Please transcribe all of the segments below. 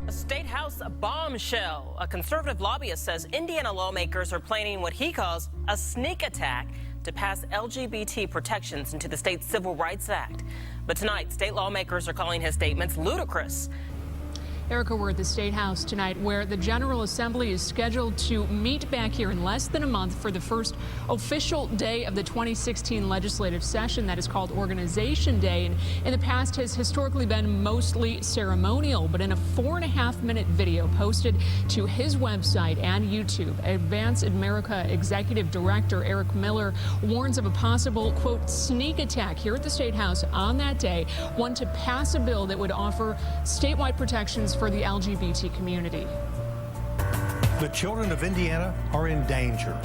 A state house bombshell. A conservative lobbyist says Indiana lawmakers are planning what he calls a sneak attack to pass LGBT protections into the state's Civil Rights Act. But tonight, state lawmakers are calling his statements ludicrous. Erica, we're at the State House tonight, where the General Assembly is scheduled to meet back here in less than a month for the first official day of the 2016 legislative session that is called Organization Day, and in the past has historically been mostly ceremonial. But in a 4.5-minute video posted to his website and YouTube, Advance America Executive Director Eric Miller warns of a possible, quote, sneak attack here at the State House on that day, one to pass a bill that would offer statewide protections for the LGBT community. The children of Indiana are in danger.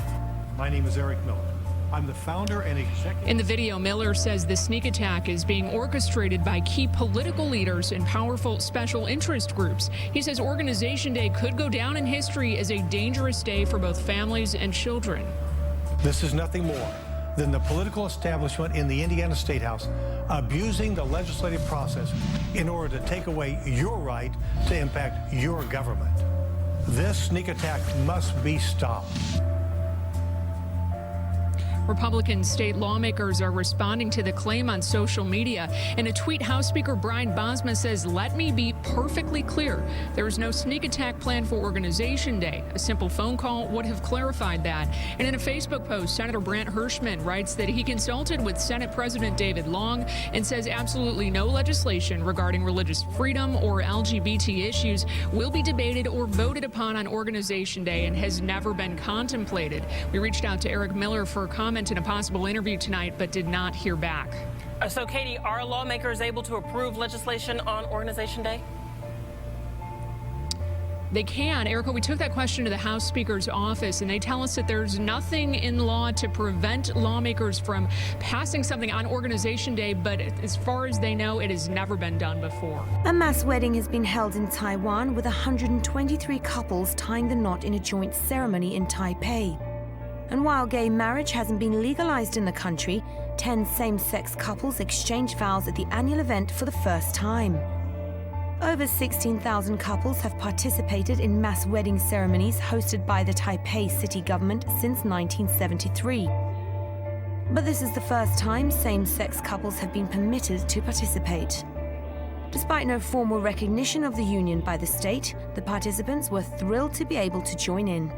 My name is Eric Miller. I'm the founder and executive. In the video, Miller says the sneak attack is being orchestrated by key political leaders and powerful special interest groups. He says Organization Day could go down in history as a dangerous day for both families and children. This is nothing more than the political establishment in the Indiana State House abusing the legislative process in order to take away your right to impact your government. This sneak attack must be stopped. Republican state lawmakers are responding to the claim on social media. In a tweet, House Speaker Brian Bosma says, "Let me be perfectly clear. There is no sneak attack planned for Organization Day. A simple phone call would have clarified that." And in a Facebook post, Senator Brant Hirschman writes that he consulted with Senate President David Long and says absolutely no legislation regarding religious freedom or LGBT issues will be debated or voted upon on Organization Day and has never been contemplated. We reached out to Eric Miller for a comment in a possible interview tonight, but did not hear back. So, Katie, are lawmakers able to approve legislation on Organization Day? They can. Erica, we took that question to the House Speaker's office, and they tell us that there's nothing in law to prevent lawmakers from passing something on Organization Day, but as far as they know, it has never been done before. A mass wedding has been held in Taiwan with 123 couples tying the knot in a joint ceremony in Taipei. And while gay marriage hasn't been legalized in the country, 10 same-sex couples exchanged vows at the annual event for the first time. Over 16,000 couples have participated in mass wedding ceremonies hosted by the Taipei city government since 1973. But this is the first time same-sex couples have been permitted to participate. Despite no formal recognition of the union by the state, the participants were thrilled to be able to join in.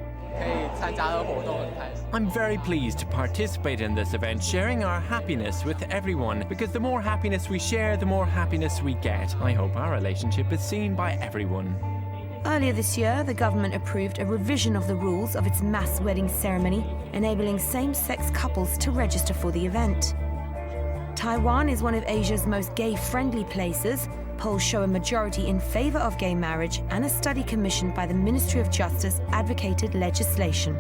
I'm very pleased to participate in this event, sharing our happiness with everyone, because the more happiness we share, the more happiness we get. I hope our relationship is seen by everyone. Earlier this year, the government approved a revision of the rules of its mass wedding ceremony, enabling same-sex couples to register for the event. Taiwan is one of Asia's most gay-friendly places. Polls show a majority in favor of gay marriage, and a study commissioned by the Ministry of Justice advocated legislation.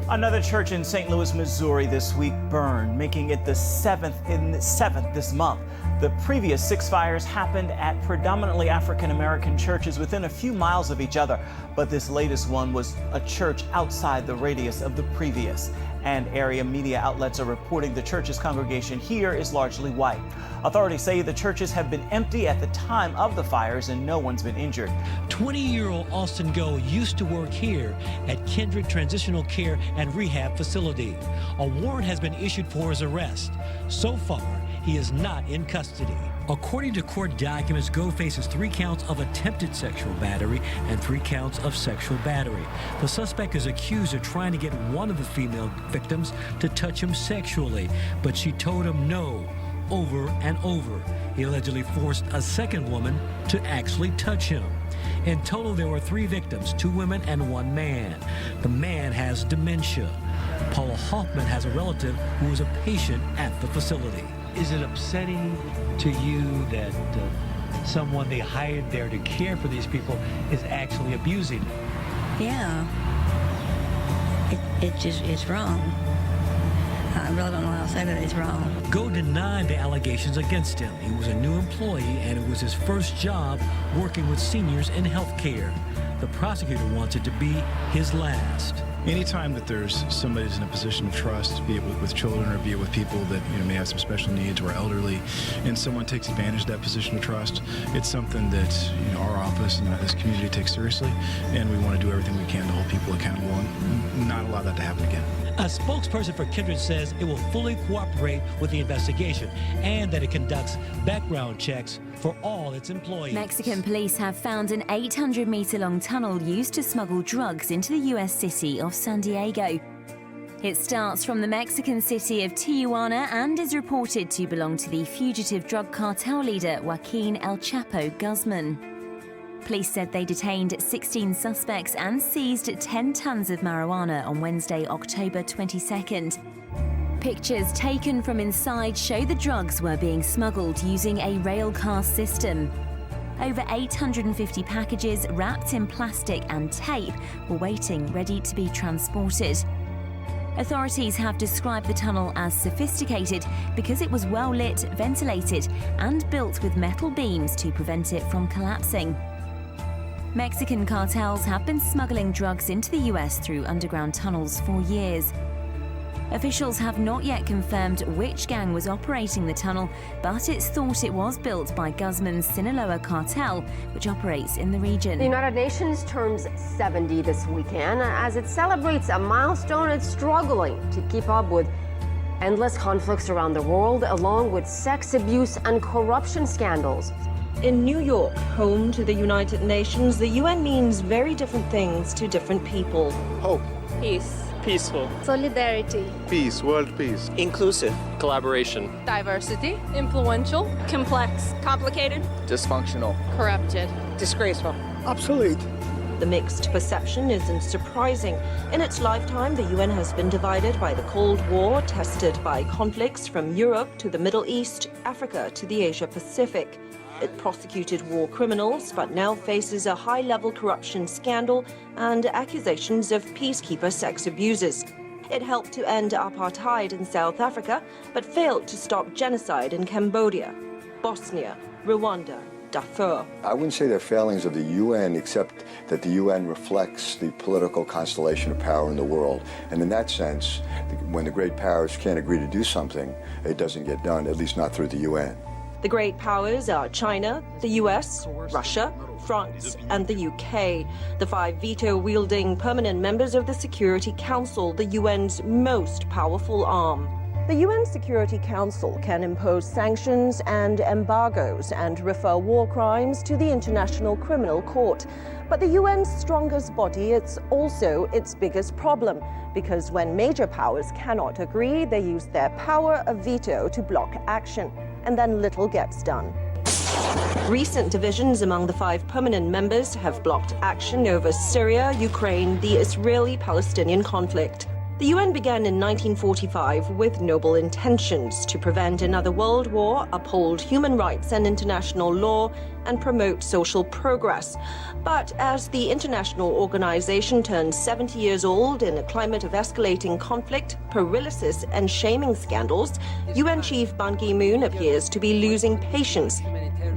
Another church in St. Louis, Missouri this week burned, making it the seventh this month. The previous 6 fires happened at predominantly African-American churches within a few miles of each other, but this latest one was a church outside the radius of the previous. And area media outlets are reporting the church's congregation here is largely white. Authorities say the churches have been empty at the time of the fires and no one's been injured. 20-year-old Austin Go used to work here at Kindred Transitional Care and Rehab Facility. A warrant has been issued for his arrest. So far, he is not in custody. According to court documents, Go faces 3 counts of attempted sexual battery and 3 counts of sexual battery. The suspect is accused of trying to get one of the female victims to touch him sexually, but she told him no over and over. He allegedly forced a second woman to actually touch him. In total, there were 3 victims, 2 women and 1 man. The man has dementia. Paula Hoffman has a relative who is a patient at the facility. Is it upsetting to you that someone they hired there to care for these people is actually abusing them? Yeah. It's wrong. I really don't know how to say that it's wrong. Go denied the allegations against him. He was a new employee, and it was his first job working with seniors in health care. The prosecutor wants it to be his last. anytime that there's somebody who's in a position of trust, be it with children or be it with people that may have some special needs or elderly, and someone takes advantage of that position of trust, it's something that our office and this community takes seriously, and we want to do everything we can to hold people accountable and not allow that to happen again. A spokesperson for Kindred says it will fully cooperate with the investigation and that it conducts background checks for all its employees. Mexican police have found an 800-meter-long tunnel used to smuggle drugs into the U.S. city of San Diego. It starts from the Mexican city of Tijuana and is reported to belong to the fugitive drug cartel leader Joaquin El Chapo Guzman. Police said they detained 16 suspects and seized 10 tons of marijuana on Wednesday, October 22nd. Pictures taken from inside show the drugs were being smuggled using a rail car system. Over 850 packages wrapped in plastic and tape were waiting, ready to be transported. Authorities have described the tunnel as sophisticated because it was well lit, ventilated, and built with metal beams to prevent it from collapsing. Mexican cartels have been smuggling drugs into the US through underground tunnels for years. Officials have not yet confirmed which gang was operating the tunnel, but it's thought it was built by Guzman's Sinaloa cartel, which operates in the region. The United Nations turns 70 this weekend as it celebrates a milestone it's struggling to keep up with endless conflicts around the world, along with sex abuse and corruption scandals. In New York, home to the United Nations, the UN means very different things to different people. Hope. Peace. Peaceful. Solidarity. Peace, world peace. Inclusive. Collaboration. Diversity. Influential. Complex. Complicated. Dysfunctional. Corrupted. Disgraceful. Obsolete. The mixed perception isn't surprising. In its lifetime, the UN has been divided by the Cold War, tested by conflicts from Europe to the Middle East, Africa to the Asia Pacific. It prosecuted war criminals, but now faces a high-level corruption scandal and accusations of peacekeeper sex abuses. It helped to end apartheid in South Africa, but failed to stop genocide in Cambodia, Bosnia, Rwanda, Darfur. I wouldn't say they're failings of the UN, except that the UN reflects the political constellation of power in the world. And in that sense, when the great powers can't agree to do something, it doesn't get done, at least not through the UN. The great powers are China, the US, Russia, France, and the UK, the 5 veto-wielding permanent members of the Security Council, the UN's most powerful arm. The UN Security Council can impose sanctions and embargoes and refer war crimes to the International Criminal Court. But the UN's strongest body, it's also its biggest problem, because when major powers cannot agree, they use their power of veto to block action, and then little gets done. Recent divisions among the 5 permanent members have blocked action over Syria, Ukraine, the Israeli-Palestinian conflict. The UN began in 1945 with noble intentions to prevent another world war, uphold human rights and international law, and promote social progress. But as the international organization turns 70 years old in a climate of escalating conflict, paralysis, and shaming scandals, UN Chief Ban Ki-moon appears to be losing patience.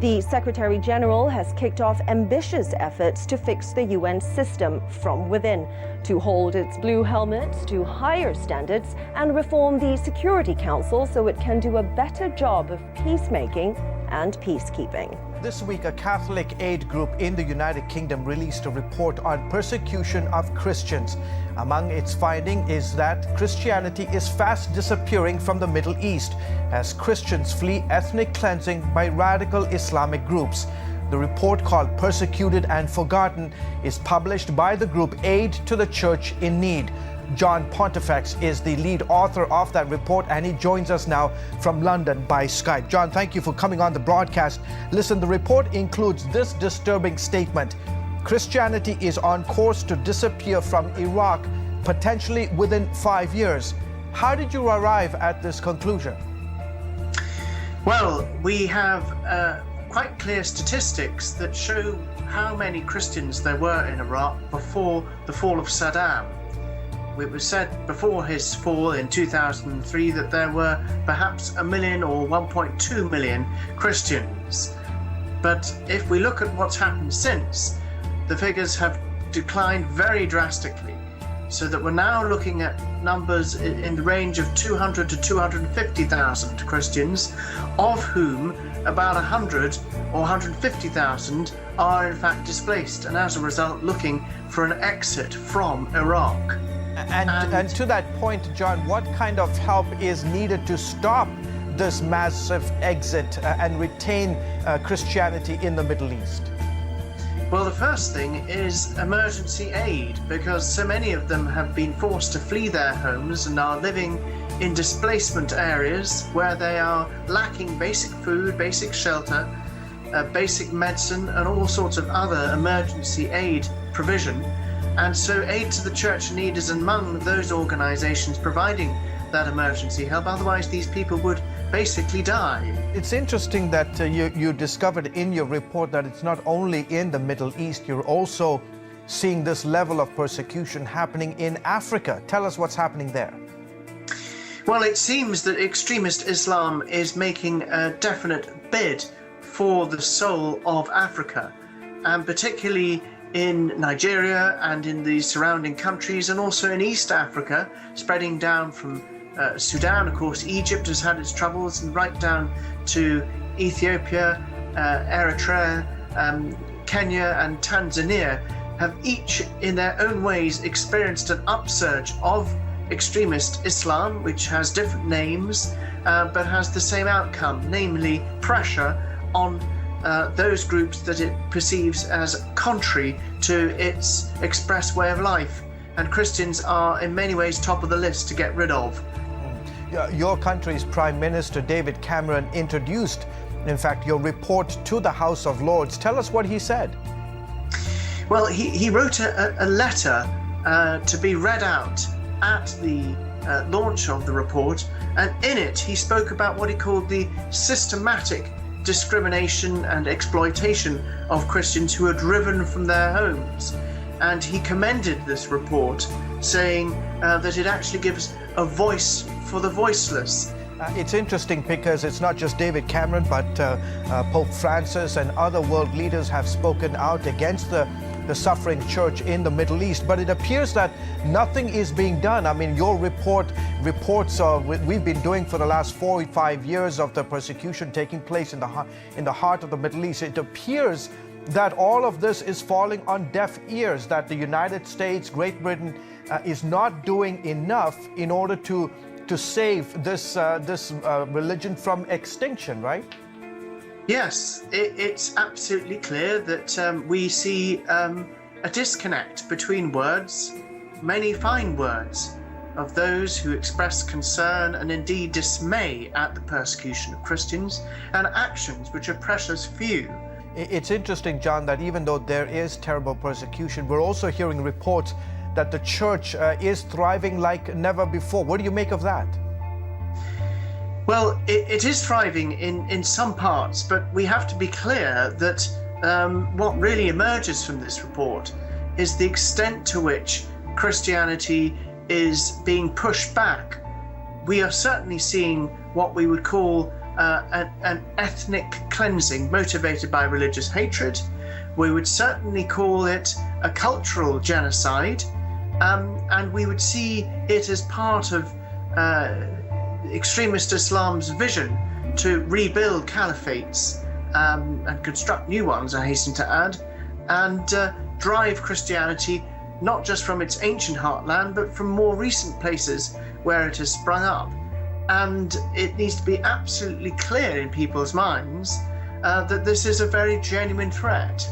The Secretary General has kicked off ambitious efforts to fix the UN system from within, to hold its blue helmets to higher standards and reform the Security Council so it can do a better job of peacemaking and peacekeeping. This week, a Catholic aid group in the United Kingdom released a report on persecution of Christians. Among its findings is that Christianity is fast disappearing from the Middle East as Christians flee ethnic cleansing by radical Islamic groups. The report, called Persecuted and Forgotten, is published by the group Aid to the Church in Need. John Pontifex is the lead author of that report, and he joins us now from London by Skype. John, thank you for coming on the broadcast. Listen, the report includes this disturbing statement: Christianity is on course to disappear from Iraq, potentially within 5 years. How did you arrive at this conclusion? Well, we have quite clear statistics that show how many Christians there were in Iraq before the fall of Saddam. It was said before his fall in 2003 that there were perhaps 1 million or 1.2 million Christians. But if we look at what's happened since, the figures have declined very drastically. so that we're now looking at numbers in the range of 200 to 250,000 Christians, of whom about 100 or 150,000 are in fact displaced, and as a result looking for an exit from Iraq. And to that point, John, what kind of help is needed to stop this massive exit and retain Christianity in the Middle East? Well, the first thing is emergency aid, because so many of them have been forced to flee their homes and are living in displacement areas where they are lacking basic food, basic shelter, basic medicine, and all sorts of other emergency aid provision. And so aid to the church in need is among those organizations providing that emergency help. Otherwise, these people would basically die. It's interesting that you discovered in your report that it's not only in the Middle East, you're also seeing this level of persecution happening in Africa. Tell us what's happening there. Well, it seems that extremist Islam is making a definite bid for the soul of Africa, and particularly in Nigeria and in the surrounding countries, and also in East Africa, spreading down from Sudan. Of course, Egypt has had its troubles, and right down to Ethiopia, Eritrea, Kenya and Tanzania have each in their own ways experienced an upsurge of extremist Islam, which has different names but has the same outcome, namely pressure on those groups that it perceives as contrary to its expressed way of life. And Christians are in many ways top of the list to get rid of. Your country's Prime Minister David Cameron introduced, in fact, your report to the House of Lords. Tell us what he said. Well, he wrote a letter to be read out at the launch of the report, and in it he spoke about what he called the systematic discrimination and exploitation of Christians who are driven from their homes. And he commended this report, saying that it actually gives a voice for the voiceless. It's interesting because it's not just David Cameron, but Pope Francis and other world leaders have spoken out against the suffering church in the Middle East. But it appears that nothing is being done. I mean, your reports we've been doing for the last 4 or 5 years of the persecution taking place in the heart of the Middle East. It appears that all of this is falling on deaf ears, that the United States, Great Britain is not doing enough in order to save this religion from extinction, right? Yes, it's absolutely clear that we see a disconnect between words, many fine words, of those who express concern and indeed dismay at the persecution of Christians, and actions which are precious few. It's interesting, John, that even though there is terrible persecution, we're also hearing reports that the church is thriving like never before. What do you make of that? Well, it is thriving in some parts, but we have to be clear that what really emerges from this report is the extent to which Christianity is being pushed back. We are certainly seeing what we would call an ethnic cleansing motivated by religious hatred. We would certainly call it a cultural genocide, and we would see it as part of extremist Islam's vision to rebuild caliphates and construct new ones, I hasten to add, and drive Christianity not just from its ancient heartland, but from more recent places where it has sprung up. And it needs to be absolutely clear in people's minds that this is a very genuine threat.